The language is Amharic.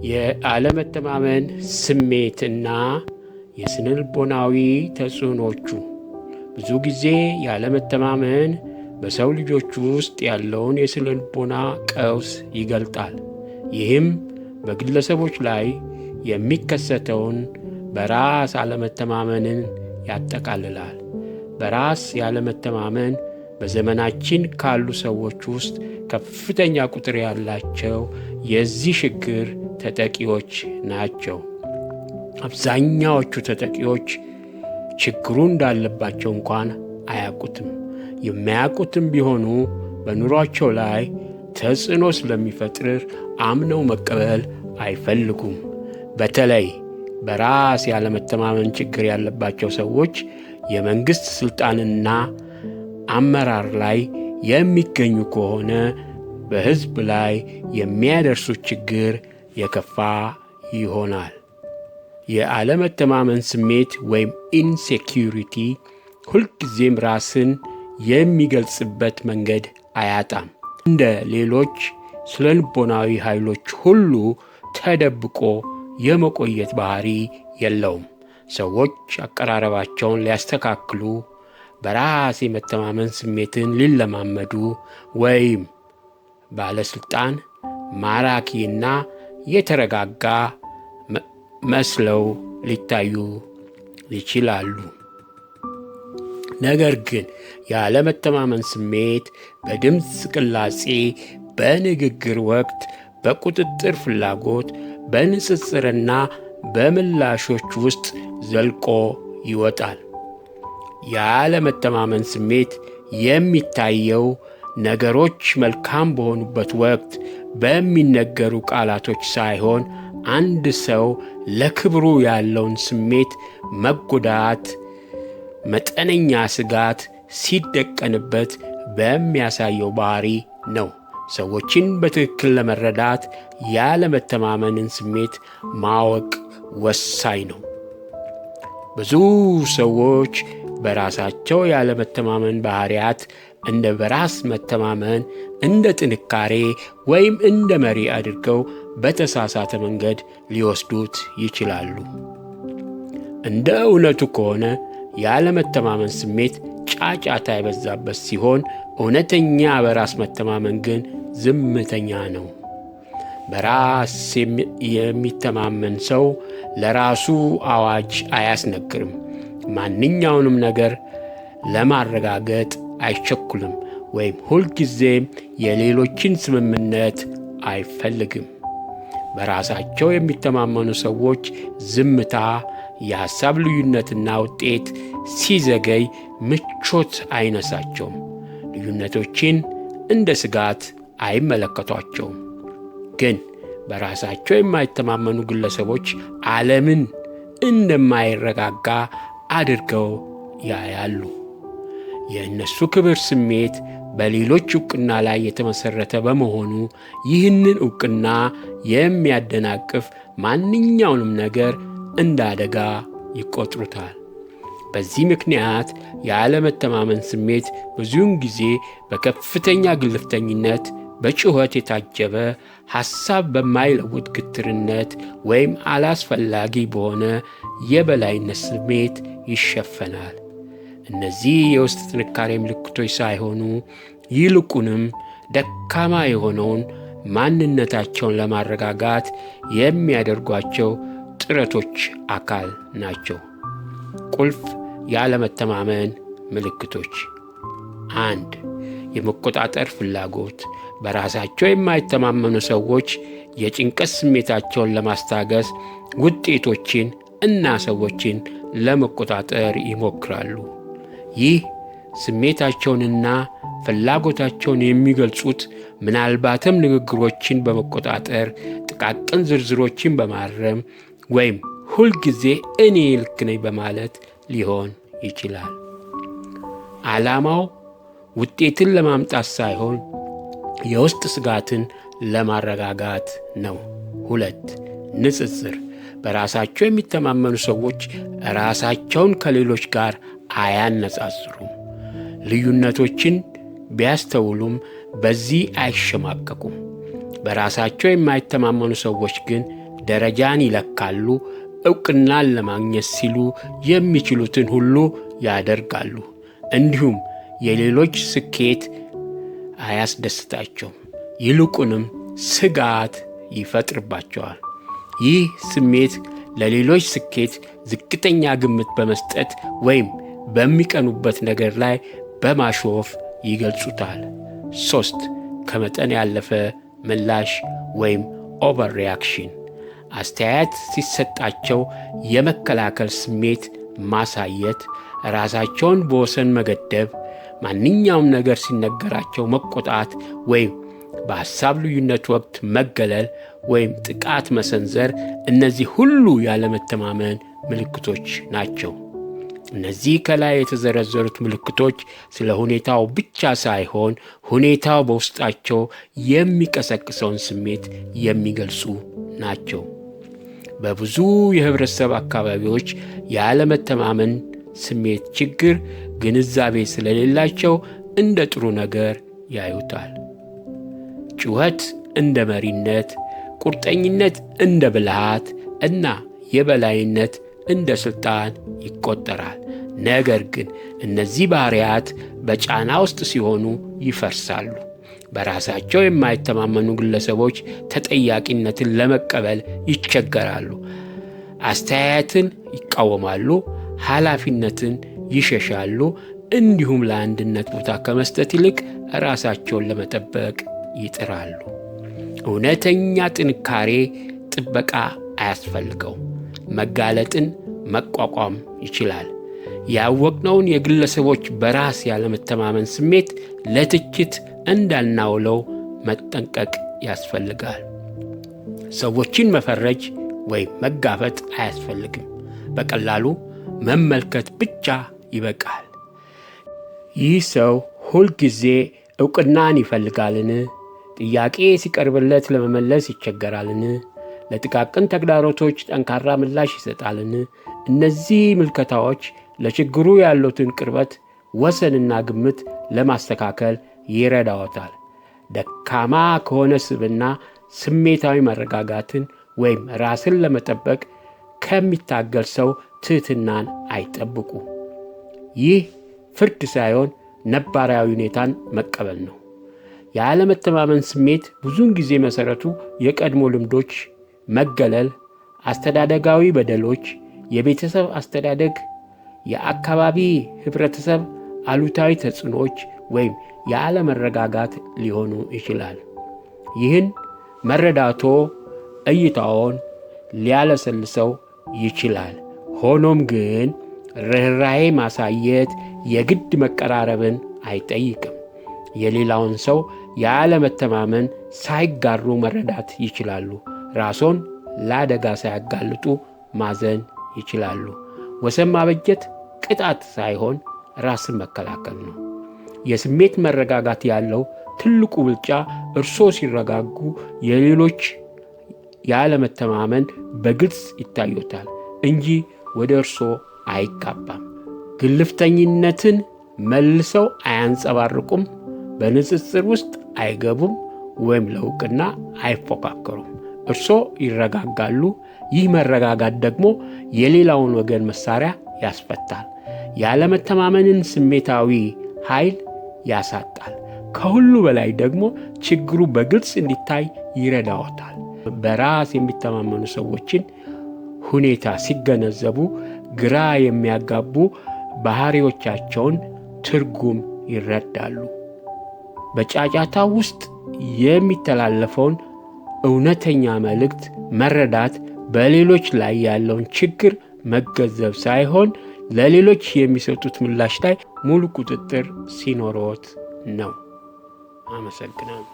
የአለመተማመን ስሜትና የስነልቦናዊ ተጽዕኖቹ። ብዙ ጊዜ ያለመተማመን በሰው ልጆች ውስጥ ያለውን የስነልቦና ቀውስ ይገልጣል። ይህም በግለሰቦች ላይ የሚከሰተውን በራስ አለመተማመንን ያጠቃልላል። በራስ ያለመተማመን በዘመናችን ካሉ ሰዎች ውስጥ ከፍተኛ ቁጥር ያላቸው የዚህ ችግር ተጠቂዎች ናቸው። አብዛኛዎቹ ተጠቂዎች ችግሩ እንዳለባቸው እንኳን አያውቁትም። የሚያውቁትም ቢሆኑ በኑሯቸው ላይ ተጽዕኖ ስለሚፈጥር አምነው መቀበል አይፈልጉም። በተለይ በራስ ያለመተማመን ችግር ያለባቸው ሰዎች የመንግሥት ሥልጣንና አመራር ላይ የሚገኙ ከሆነ በሕዝብ ላይ የሚያደርሱት ችግር የከፋ ይሆናል። የአለመተማመን ስሜት ወይም ኢንሴኪዩሪቲ ሁልጊዜም ራስን የሚገልጽበት መንገድ አያጣም። እንደ ሌሎች ስነልቦናዊ ኃይሎች ሁሉ ተደብቆ የመቆየት ባህሪ የለውም። ሰዎች አቀራረባቸውን ሊያስተካክሉ፣ በራስ የመተማመን ስሜትን ሊለማመዱ ወይም ባለሥልጣን፣ ማራኪና የተረጋጋ መስለው ሊታዩ ይችላሉ። ነገር ግን የአለመተማመን ስሜት በድምፅ ቅላጼ፣ በንግግር ወቅት፣ በቁጥጥር ፍላጎት፣ በንጽጽርና በምላሾች ውስጥ ዘልቆ ይወጣል። የአለመተማመን ስሜት የሚታየው ነገሮች መልካም በሆኑበት ወቅት በሚነገሩ ቃላቶች ሳይሆን አንድ ሰው ለክብሩ ያለውን ስሜት መጎዳት፣ መጠነኛ ስጋት ሲደቀንበት በሚያሳየው ባህሪ ነው። ሰዎችን በትክክል ለመረዳት ያለመተማመንን ስሜት ማወቅ ወሳኝ ነው። ብዙ ሰዎች በራሳቸው ያለመተማመን ባህሪያት እንደ በራስ መተማመን፣ እንደ ጥንካሬ ወይም እንደ መሪ አድርገው በተሳሳተ መንገድ ሊወስዱት ይችላሉ። እንደ እውነቱ ከሆነ ያለመተማመን ስሜት ጫጫታ የበዛበት ሲሆን፣ እውነተኛ በራስ መተማመን ግን ዝምተኛ ነው። በራስ የሚተማመን ሰው ለራሱ አዋጅ አያስነግርም። ማንኛውንም ነገር ለማረጋገጥ አይቸኩልም ወይም ሁልጊዜም የሌሎችን ስምምነት አይፈልግም። በራሳቸው የሚተማመኑ ሰዎች ዝምታ፣ የሐሳብ ልዩነትና ውጤት ሲዘገይ ምቾት አይነሳቸውም። ልዩነቶችን እንደ ስጋት አይመለከቷቸውም። ግን በራሳቸው የማይተማመኑ ግለሰቦች ዓለምን እንደማይረጋጋ አድርገው ያያሉ። የእነሱ ክብር ስሜት በሌሎች ዕውቅና ላይ የተመሠረተ በመሆኑ ይህንን ዕውቅና የሚያደናቅፍ ማንኛውንም ነገር እንደ አደጋ ይቆጥሩታል። በዚህ ምክንያት የአለመተማመን ስሜት ብዙውን ጊዜ በከፍተኛ ግልፍተኝነት፣ በጩኸት የታጀበ ሐሳብ በማይለውጥ ግትርነት ወይም አላስፈላጊ በሆነ የበላይነት ስሜት ይሸፈናል። እነዚህ የውስጥ ጥንካሬ ምልክቶች ሳይሆኑ ይልቁንም ደካማ የሆነውን ማንነታቸውን ለማረጋጋት የሚያደርጓቸው ጥረቶች አካል ናቸው። ቁልፍ ያለመተማመን ምልክቶች: 1. የመቆጣጠር ፍላጎት። በራሳቸው የማይተማመኑ ሰዎች የጭንቀት ስሜታቸውን ለማስታገስ ውጤቶችን እና ሰዎችን ለመቆጣጠር ይሞክራሉ። ይህ ስሜታቸውንና ፍላጎታቸውን የሚገልጹት ምናልባትም ንግግሮችን በመቆጣጠር፣ ጥቃቅን ዝርዝሮችን በማረም ወይም ሁልጊዜ እኔ ልክ ነኝ በማለት ሊሆን ይችላል። ዓላማው ውጤትን ለማምጣት ሳይሆን የውስጥ ስጋትን ለማረጋጋት ነው። 2. ንጽጽር። በራሳቸው የሚተማመኑ ሰዎች ራሳቸውን ከሌሎች ጋር አያነጻጽሩም። ልዩነቶችን ቢያስተውሉም በዚህ አይሸማቀቁም። በራሳቸው የማይተማመኑ ሰዎች ግን ደረጃን ይለካሉ። ዕውቅናን ለማግኘት ሲሉ የሚችሉትን ሁሉ ያደርጋሉ። እንዲሁም የሌሎች ስኬት አያስደስታቸውም፣ ይልቁንም ስጋት ይፈጥርባቸዋል። ይህ ስሜት ለሌሎች ስኬት ዝቅተኛ ግምት በመስጠት ወይም በሚቀኑበት ነገር ላይ በማሾፍ ይገልጹታል። 3. ከመጠን ያለፈ ምላሽ ወይም ኦቨር ሪያክሽን። አስተያየት ሲሰጣቸው የመከላከል ስሜት ማሳየት፣ ራሳቸውን በወሰን መገደብ፣ ማንኛውም ነገር ሲነገራቸው መቆጣት ወይም በሐሳብ ልዩነት ወቅት መገለል ወይም ጥቃት መሰንዘር፣ እነዚህ ሁሉ ያለመተማመን ምልክቶች ናቸው። እነዚህ ከላይ የተዘረዘሩት ምልክቶች ስለ ሁኔታው ብቻ ሳይሆን ሁኔታው በውስጣቸው የሚቀሰቅሰውን ስሜት የሚገልጹ ናቸው። በብዙ የህብረተሰብ አካባቢዎች ያለመተማመን ስሜት ችግር ግንዛቤ ስለሌላቸው እንደ ጥሩ ነገር ያዩታል። ጩኸት እንደ መሪነት፣ ቁርጠኝነት እንደ ብልሃት እና የበላይነት እንደ ሥልጣን ይቆጠራል። ነገር ግን እነዚህ ባህሪያት በጫና ውስጥ ሲሆኑ ይፈርሳሉ። በራሳቸው የማይተማመኑ ግለሰቦች ተጠያቂነትን ለመቀበል ይቸገራሉ፣ አስተያየትን ይቃወማሉ፣ ኃላፊነትን ይሸሻሉ፣ እንዲሁም ለአንድነት ቦታ ከመስጠት ይልቅ ራሳቸውን ለመጠበቅ ይጥራሉ። እውነተኛ ጥንካሬ ጥበቃ አያስፈልገው፣ መጋለጥን መቋቋም ይችላል። ያወቅነውን የግለሰቦች በራስ ያለመተማመን ስሜት ለትችት እንዳናውለው መጠንቀቅ ያስፈልጋል። ሰዎችን መፈረጅ ወይም መጋፈጥ አያስፈልግም። በቀላሉ መመልከት ብቻ ይበቃል። ይህ ሰው ሁልጊዜ ዕውቅናን ይፈልጋልን? ጥያቄ ሲቀርብለት ለመመለስ ይቸገራልን? ለጥቃቅን ተግዳሮቶች ጠንካራ ምላሽ ይሰጣልን? እነዚህ ምልከታዎች ለችግሩ ያሉትን ቅርበት፣ ወሰንና ግምት ለማስተካከል ይረዳዎታል። ደካማ ከሆነ ስብዕና ስሜታዊ መረጋጋትን ወይም ራስን ለመጠበቅ ከሚታገል ሰው ትሕትናን አይጠብቁ። ይህ ፍርድ ሳይሆን ነባራዊ ሁኔታን መቀበል ነው። የአለመተማመን ስሜት ብዙውን ጊዜ መሠረቱ የቀድሞ ልምዶች፣ መገለል፣ አስተዳደጋዊ በደሎች፣ የቤተሰብ አስተዳደግ፣ የአካባቢ ኅብረተሰብ አሉታዊ ተጽዕኖዎች ወይም የአለመረጋጋት ሊሆኑ ይችላል። ይህን መረዳቶ እይታውን ሊያለሰልሰው ይችላል። ሆኖም ግን ርኅራኄ ማሳየት የግድ መቀራረብን አይጠይቅም። የሌላውን ሰው ያለመተማመን ሳይጋሩ መረዳት ይችላሉ። ራስዎን ለአደጋ ሳያጋልጡ ማዘን ይችላሉ። ወሰን ማበጀት ቅጣት ሳይሆን ራስን መከላከል ነው። የስሜት መረጋጋት ያለው ትልቁ ብልጫ እርስዎ ሲረጋጉ የሌሎች ያለመተማመን በግልጽ ይታዩታል እንጂ ወደ እርስዎ አይጋባም። ግልፍተኝነትን መልሰው አያንጸባርቁም፣ በንጽጽር ውስጥ አይገቡም ወይም ለዕውቅና አይፎካከሩም። እርስዎ ይረጋጋሉ። ይህ መረጋጋት ደግሞ የሌላውን ወገን መሳሪያ ያስፈታል፣ ያለመተማመንን ስሜታዊ ኃይል ያሳጣል። ከሁሉ በላይ ደግሞ ችግሩ በግልጽ እንዲታይ ይረዳዎታል። በራስ የሚተማመኑ ሰዎችን ሁኔታ ሲገነዘቡ ግራ የሚያጋቡ ባህሪዎቻቸውን ትርጉም ይረዳሉ። በጫጫታ ውስጥ የሚተላለፈውን እውነተኛ መልእክት መረዳት በሌሎች ላይ ያለውን ችግር መገንዘብ ሳይሆን ለሌሎች የሚሰጡት ምላሽ ላይ ሙሉ ቁጥጥር ሲኖሮት ነው። አመሰግናለሁ።